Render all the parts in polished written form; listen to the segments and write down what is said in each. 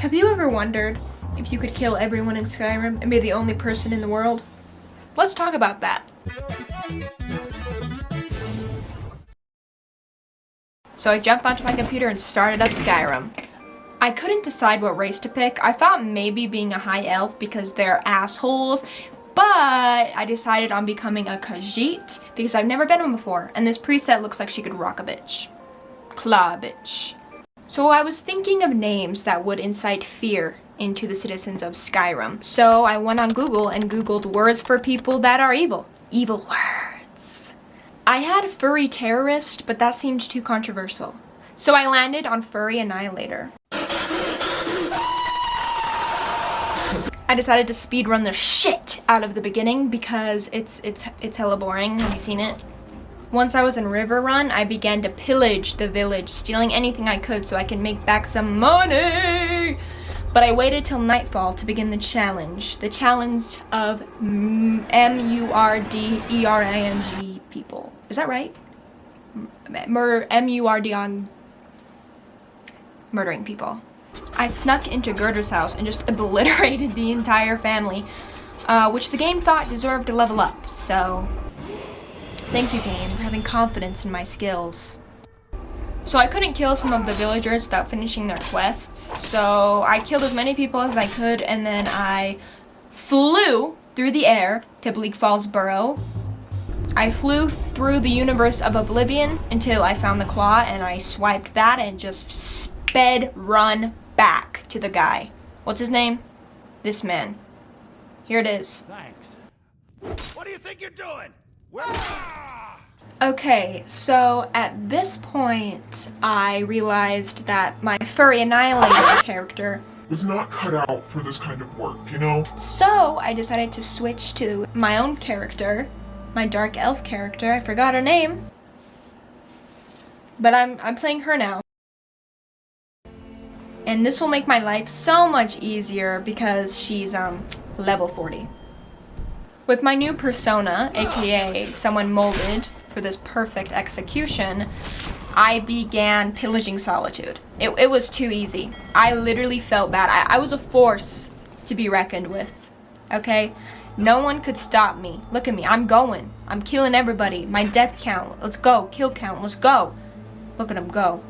Have you ever wondered if you could kill everyone in Skyrim and be the only person in the world? Let's talk about that. So I jumped onto my computer and started up Skyrim. I couldn't decide what race to pick. I thought maybe being a high elf because they're assholes, but I decided on becoming a Khajiit because I've never been one before, and this preset looks like she could rock a bitch. Claw bitch. So I was thinking of names that would incite fear into the citizens of Skyrim. So I went on Google and Googled words for people that are evil. Evil words. I had furry terrorist, but that seemed too controversial. So I landed on furry annihilator. I decided to speedrun the shit out of the beginning because it's hella boring. Have you seen it? Once I was in River Run, I began to pillage the village, stealing anything I could so I could make back some money. But I waited till nightfall to begin the challenge. The challenge of M-U-R-D-E-R-I-N-G people. Is that right? M-U-R-D on murdering people. I snuck into Gerder's house and just obliterated the entire family, which the game thought deserved to level up, so thank you, game, for having confidence in my skills. So I couldn't kill some of the villagers without finishing their quests, so I killed as many people as I could, and then I flew through the air to Bleak Falls Burrow. I flew through the universe of Oblivion until I found the claw, and I swiped that and just sped run back to the guy. What's his name? This man. Here it is. Thanks. What do you think you're doing? Okay, so at this point, I realized that my furry annihilator character was not cut out for this kind of work, you know? So I decided to switch to my own character, my dark elf character. I forgot her name, but I'm playing her now. And this will make my life so much easier because she's level 40. With my new persona, aka someone molded for this perfect execution, I began pillaging Solitude. It was too easy. I literally felt bad. I was a force to be reckoned with, okay? No one could stop me. Look at me, I'm going. I'm killing everybody. My death count, let's go. Kill count, let's go. Look at them go.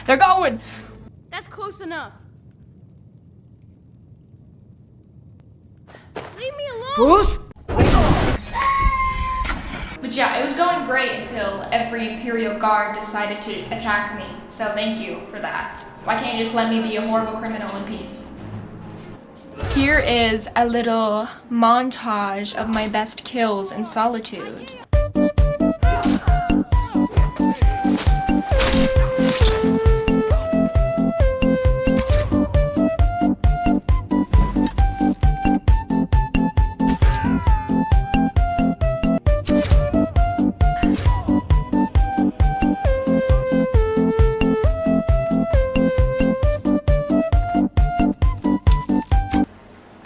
They're going. That's close enough. Leave me alone. Bruce? But yeah, it was going great until every Imperial Guard decided to attack me. So thank you for that. Why can't you just let me be a horrible criminal in peace? Here is a little montage of my best kills in Solitude.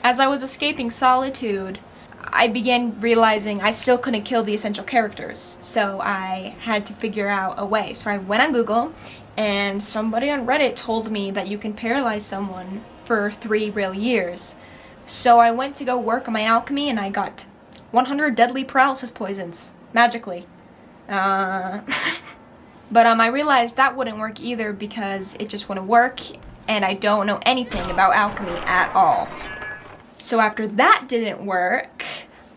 As I was escaping Solitude, I began realizing I still couldn't kill the essential characters, so I had to figure out a way. So I went on Google, and somebody on Reddit told me that you can paralyze someone for 3 real years. So I went to go work on my alchemy, and I got 100 deadly paralysis poisons, magically. But I realized that wouldn't work either because it just wouldn't work, and I don't know anything about alchemy at all. So after that didn't work,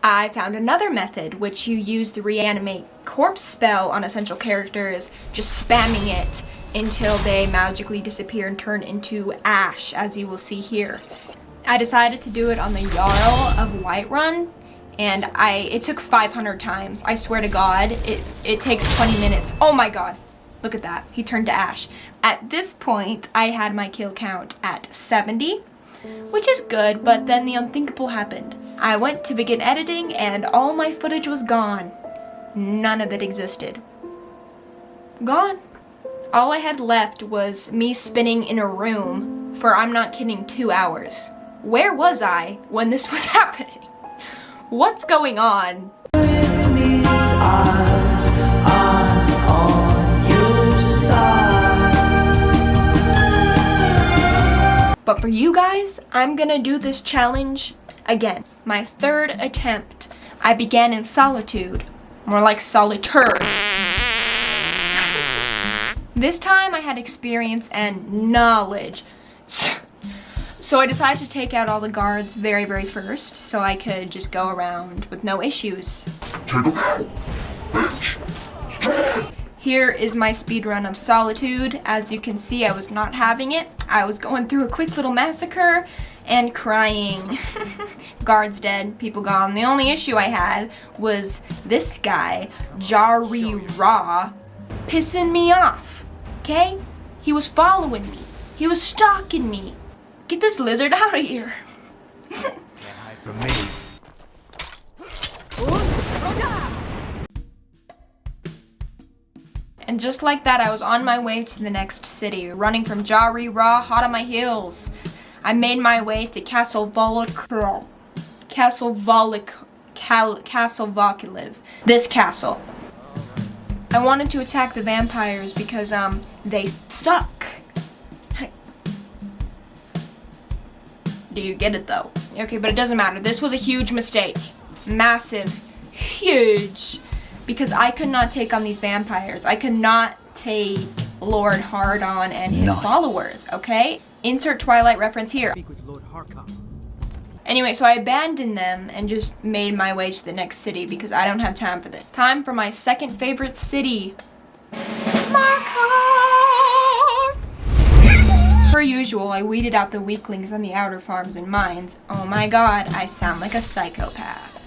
I found another method, which you use the reanimate corpse spell on essential characters, just spamming it until they magically disappear and turn into ash, as you will see here. I decided to do it on the Jarl of Whiterun, and it took 500 times. I swear to God, it takes 20 minutes. Oh my God, look at that, he turned to ash. At this point, I had my kill count at 70. Which is good, but then the unthinkable happened. I went to begin editing and all my footage was gone. None of it existed. Gone. All I had left was me spinning in a room for, I'm not kidding, 2 hours. Where was I when this was happening? What's going on? But for you guys, I'm gonna do this challenge again. My third attempt. I began in solitude. More like solitaire. This time I had experience and knowledge. So I decided to take out all the guards very, very first so I could just go around with no issues. Here is my speedrun of Solitude. As you can see, I was not having it. I was going through a quick little massacre and crying. Guards dead, people gone. The only issue I had was this guy, Jari Ra, pissing me off, okay? He was following me. He was stalking me. Get this lizard out of here. Can't hide from me. And just like that, I was on my way to the next city, running from Jari Ra, hot on my heels. I made my way to Castle Volokliv. This castle. I wanted to attack the vampires because, they suck. Do you get it though? Okay, but it doesn't matter. This was a huge mistake. Massive. Huge. Because I could not take on these vampires. I could not take Lord Hardon and his followers, okay? Insert Twilight reference here. Speak with Lord Harkon. Anyway, so I abandoned them and just made my way to the next city because I don't have time for this. Time for my second favorite city. Markarth! Per usual, I weeded out the weaklings on the outer farms and mines. Oh my god, I sound like a psychopath.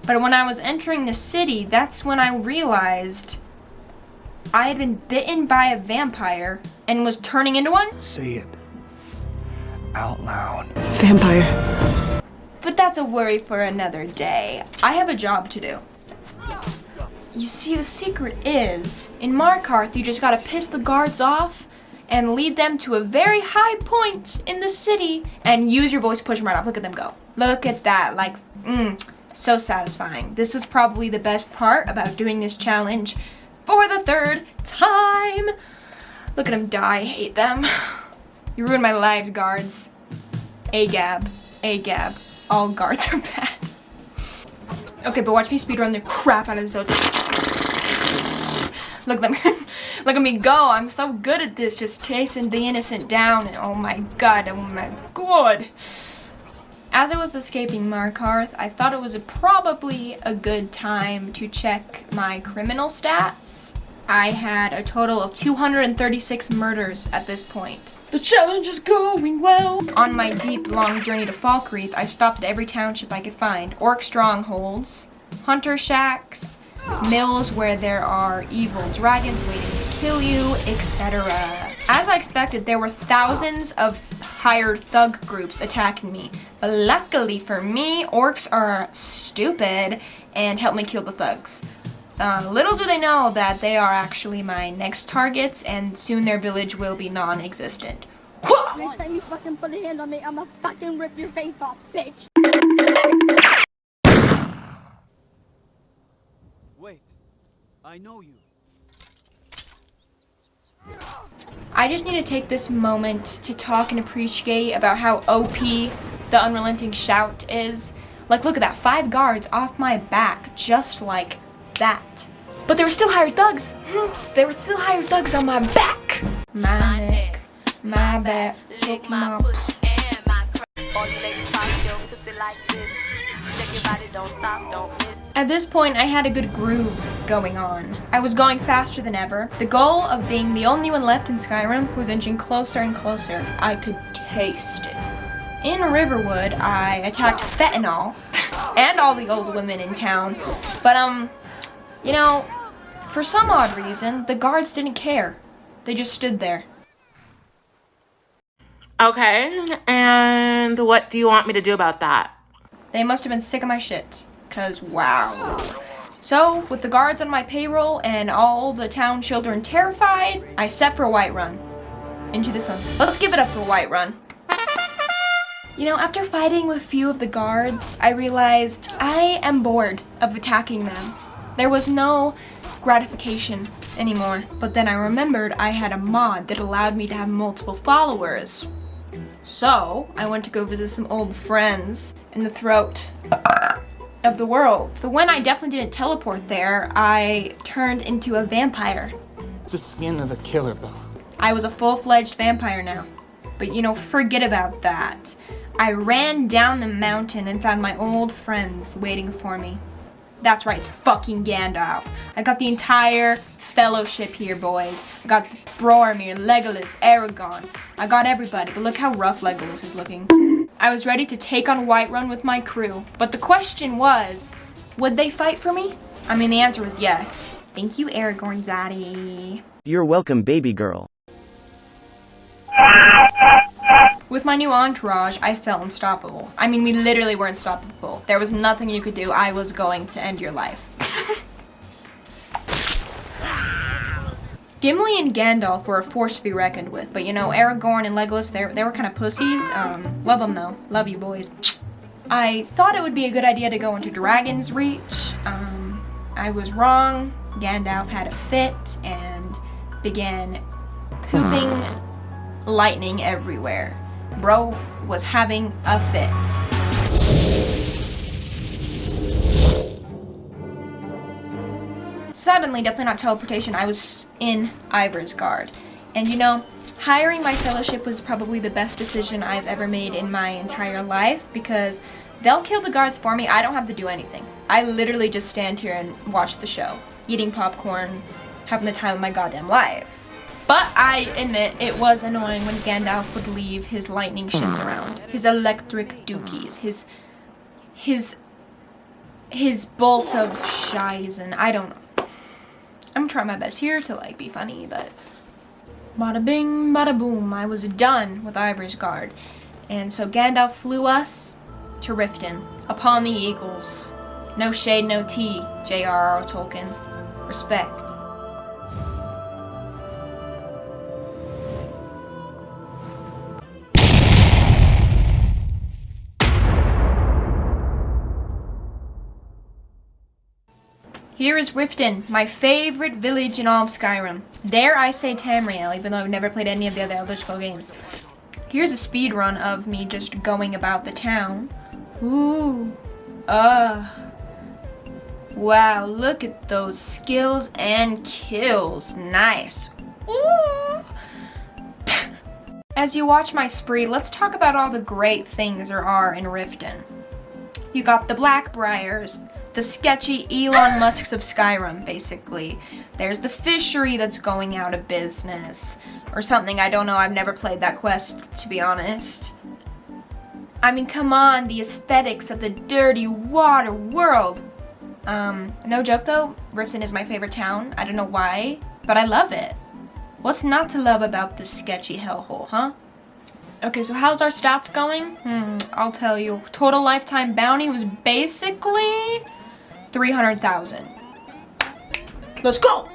But when I was entering the city, that's when I realized I had been bitten by a vampire and was turning into one. Say it out loud. Vampire. But that's a worry for another day. I have a job to do. You see, the secret is, in Markarth, you just gotta piss the guards off and lead them to a very high point in the city and use your voice to push them right off. Look at them go. Look at that, like, so satisfying. This was probably the best part about doing this challenge for the third time. Look at them die, I hate them. You ruined my lives, guards. Agab, Agab, all guards are bad. Okay, but watch me speedrun the crap out of this village. Look at them. Look at me go. I'm so good at this, just chasing the innocent down. And oh my god, oh my god. As I was escaping Markarth, I thought it was probably a good time to check my criminal stats. I had a total of 236 murders at this point. The challenge is going well. On my deep, long journey to Falkreath, I stopped at every township I could find. Orc strongholds, hunter shacks, mills where there are evil dragons waiting to kill you, etc. As I expected, there were thousands of hired thug groups attacking me. But luckily for me, orcs are stupid and help me kill the thugs. Little do they know that they are actually my next targets, and soon their village will be non-existent. Next time you fucking put a hand on me, I'ma fucking rip your face off, bitch. Wait, I know you. I just need to take this moment to talk and appreciate about how OP the Unrelenting Shout is. Like, look at that, 5 guards off my back, just like that. But there were still hired thugs. There were still hired thugs on my back. My neck, my back, shake my pussy and my crack. All you ladies pop your pussy like this. Shake your body, don't stop, don't miss. At this point, I had a good groove going on. I was going faster than ever. The goal of being the only one left in Skyrim was inching closer and closer. I could taste it. In Riverwood, I attacked Fentanyl and all the old women in town. But, you know, for some odd reason, the guards didn't care. They just stood there. Okay, and what do you want me to do about that? They must have been sick of my shit, 'cause wow. So, with the guards on my payroll and all the town children terrified, I set for Whiterun. Into the sunset. Let's give it up for Whiterun. You know, after fighting with a few of the guards, I realized I am bored of attacking them. There was no gratification anymore. But then I remembered I had a mod that allowed me to have multiple followers. So I went to go visit some old friends in the throat of the world. So when I definitely didn't teleport there, I turned into a vampire. The skin of a killer, Bill. I was a full-fledged vampire now. But you know, forget about that. I ran down the mountain and found my old friends waiting for me. That's right, it's fucking Gandalf. I got the entire fellowship here, boys. I got Boromir, Legolas, Aragorn. I got everybody, but look how rough Legolas is looking. I was ready to take on Whiterun with my crew, but the question was, would they fight for me? I mean, the answer was yes. Thank you, Aragorn Daddy. You're welcome, baby girl. With my new entourage, I felt unstoppable. I mean, we literally were unstoppable. There was nothing you could do. I was going to end your life. Gimli and Gandalf were a force to be reckoned with, but you know, Aragorn and Legolas, they were kind of pussies. Love them though. Love you, boys. I thought it would be a good idea to go into Dragon's Reach. I was wrong. Gandalf had a fit and began pooping lightning everywhere. Bro was having a fit. Suddenly, definitely not teleportation, I was in Ivarsgard. And you know, hiring my fellowship was probably the best decision I've ever made in my entire life because they'll kill the guards for me. I don't have to do anything. I literally just stand here and watch the show, eating popcorn, having the time of my goddamn life. But I admit it was annoying when Gandalf would leave his lightning shits around. His electric dookies. His bolts of shizen. I don't know. I'm trying my best here to like be funny, but bada bing, bada boom. I was done with Ivarsgard. And so Gandalf flew us to Riften upon the Eagles. No shade, no tea, J.R.R. Tolkien. Respect. Here is Riften, my favorite village in all of Skyrim. Dare I say Tamriel, even though I've never played any of the other Elder Scrolls games. Here's a speed run of me just going about the town. Ooh. Wow, look at those skills and kills. Nice. Ooh. As you watch my spree, let's talk about all the great things there are in Riften. You got the Blackbriars, the sketchy Elon Musks of Skyrim, basically. There's the fishery that's going out of business. Or something, I don't know, I've never played that quest, to be honest. I mean, come on, the aesthetics of the dirty water world. No joke though, Riften is my favorite town. I don't know why, but I love it. What's not to love about this sketchy hellhole, huh? Okay, so how's our stats going? I'll tell you. Total lifetime bounty was basically 300,000. Let's go!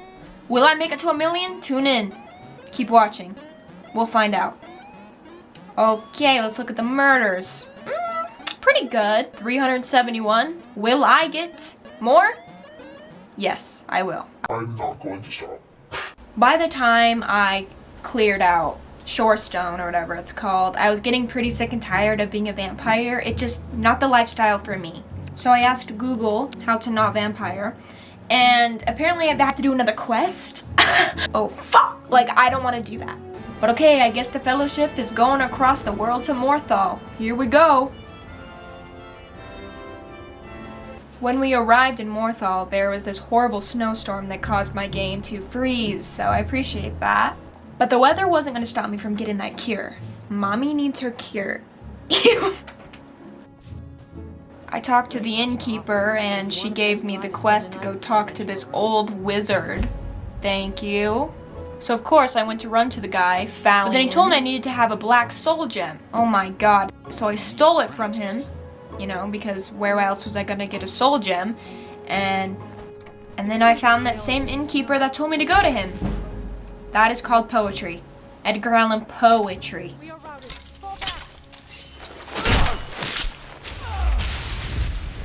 Will I make it to 1 million? Tune in. Keep watching. We'll find out. Okay, let's look at the murders. Pretty good. 371. Will I get more? Yes, I will. I'm not going to stop. By the time I cleared out Shorestone or whatever it's called, I was getting pretty sick and tired of being a vampire. It just, not the lifestyle for me. So I asked Google how to not vampire, and apparently I have to do another quest. Oh fuck! Like, I don't want to do that. But okay, I guess the fellowship is going across the world to Morthal. Here we go. When we arrived in Morthal, there was this horrible snowstorm that caused my game to freeze, so I appreciate that. But the weather wasn't going to stop me from getting that cure. Mommy needs her cure. I talked to the innkeeper and she gave me the quest to go talk to this old wizard. Thank you. So of course I went to run to the guy, found but then he told me I needed to have a black soul gem. Oh my god. So I stole it from him, you know, because where else was I gonna get a soul gem? And then I found that same innkeeper that told me to go to him. That is called poetry. Edgar Allan poetry.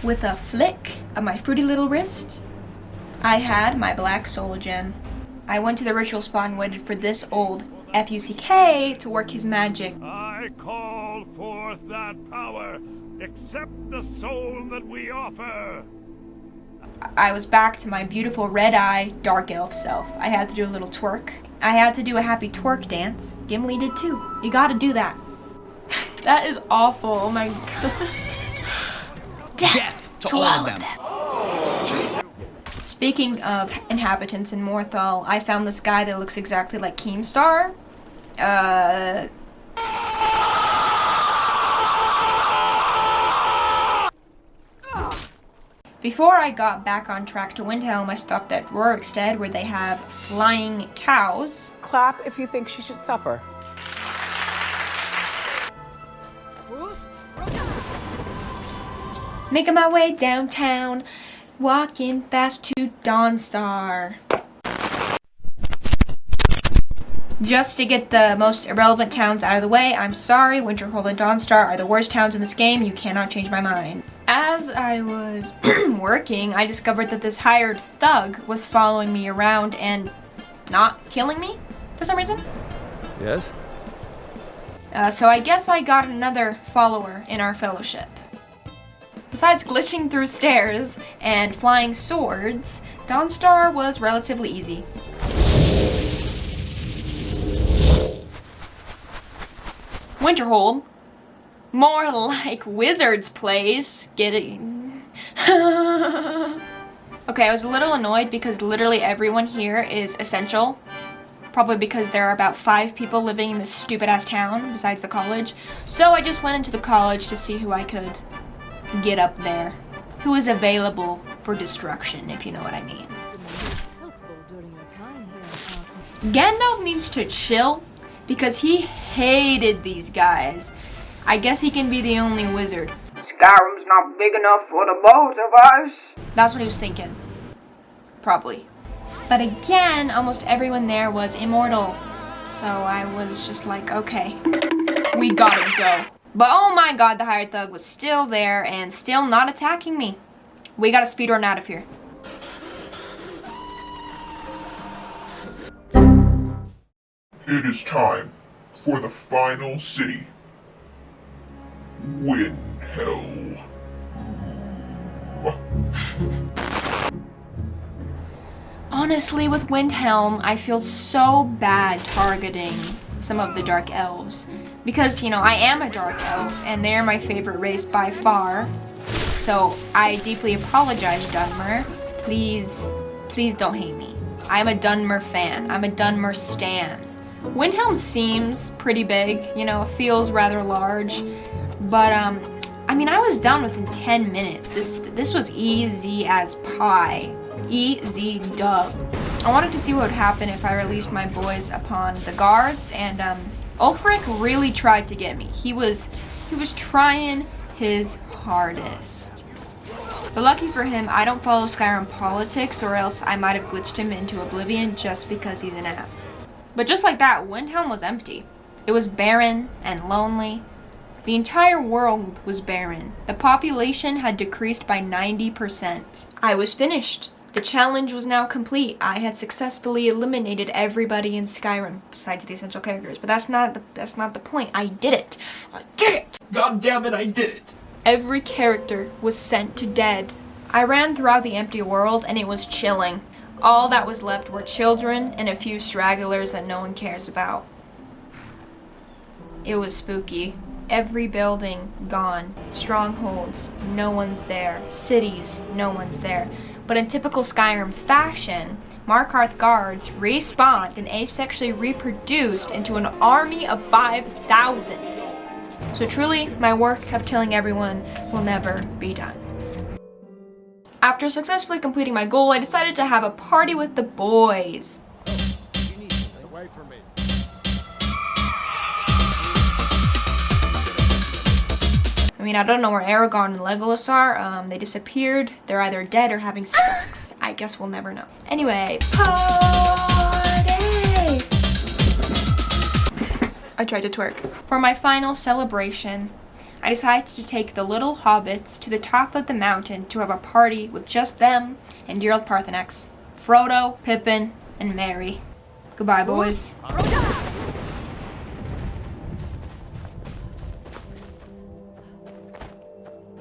With a flick of my fruity little wrist, I had my black soul gem. I went to the ritual spot and waited for this old F-U-C-K to work his magic. I I call forth that power. Accept the soul that we offer. I was back to my beautiful red-eye dark elf self. I had to do a little twerk. I had to do a happy twerk dance. Gimli did too. You gotta do that. That is awful. Oh my god. Death to all of them. Speaking of inhabitants in Morthal, I found this guy that looks exactly like Keemstar. Before I got back on track to Windhelm, I stopped at Rorikstead where they have flying cows. Clap if you think she should suffer. Making my way downtown, walking fast to Dawnstar. Just to get the most irrelevant towns out of the way, I'm sorry, Winterhold and Dawnstar are the worst towns in this game. You cannot change my mind. As I was working, I discovered that this hired thug was following me around and not killing me for some reason. Yes? So I guess I got another follower in our fellowship. Besides glitching through stairs and flying swords, Dawnstar was relatively easy. Winterhold, more like Wizard's Place. Get it? Okay, I was a little annoyed because literally everyone here is essential. Probably because there are about 5 people living in this stupid ass town besides the college. So I just went into the college to see who I could get up there. Who is available for destruction, if you know what I mean. Gandalf needs to chill because he hated these guys. I guess he can be the only wizard. Skyrim's not big enough for the both of us. That's what he was thinking. Probably. But again, almost everyone there was immortal. So I was just like, okay, we gotta go. But oh my god, the hired thug was still there and still not attacking me. We gotta speedrun out of here. It is time for the final city. Windhelm. Honestly, with Windhelm, I feel so bad targeting some of the Dark Elves. Because, you know, I am a Dark Elf, and they're my favorite race by far. So, I deeply apologize, Dunmer. Please don't hate me. I'm a Dunmer fan. I'm a Dunmer stan. Windhelm seems pretty big, you know, it feels rather large. But, I mean, I was done within 10 minutes. This was easy as pie. Easy dub. I wanted to see what would happen if I released my boys upon the guards, and Ulfric really tried to get me. He was trying his hardest. But lucky for him, I don't follow Skyrim politics, or else I might have glitched him into oblivion just because he's an ass. But just like that, Windhelm was empty. It was barren and lonely. The entire world was barren. The population had decreased by 90%. I was finished. The challenge was now complete. I had successfully eliminated everybody in Skyrim besides the essential characters. But that's not the point. I did it. I did it. God damn it, I did it. Every character was sent to dead. I ran throughout the empty world and it was chilling. All that was left were children and a few stragglers that no one cares about. It was spooky. Every building gone. Strongholds, no one's there. Cities, no one's there. But in typical Skyrim fashion, Markarth guards respawned and asexually reproduced into an army of 5,000. So truly, my work of killing everyone will never be done. After successfully completing my goal, I decided to have a party with the boys. Away from me. I mean, I don't know where Aragorn and Legolas are. They disappeared. They're either dead or having sex. I guess we'll never know. Anyway, party! I tried to twerk. For my final celebration, I decided to take the little hobbits to the top of the mountain to have a party with just them and dear old Parthenax, Frodo, Pippin, and Merry. Goodbye, boys.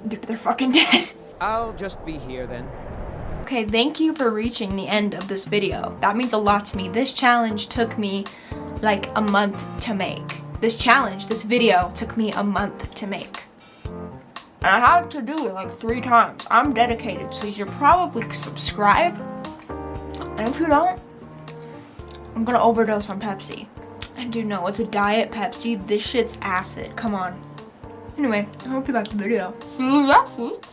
they're fucking dead. I'll just be here then. Okay, thank you for reaching the end of this video. That means a lot to me. This challenge took me like a month to make. This video took me a month to make. And I had to do it like 3 times. I'm dedicated, so you should probably subscribe. And if you don't, I'm gonna overdose on Pepsi. And dude, no, it's a diet Pepsi. This shit's acid. Come on. Anyway, I hope you liked the video. See you next week.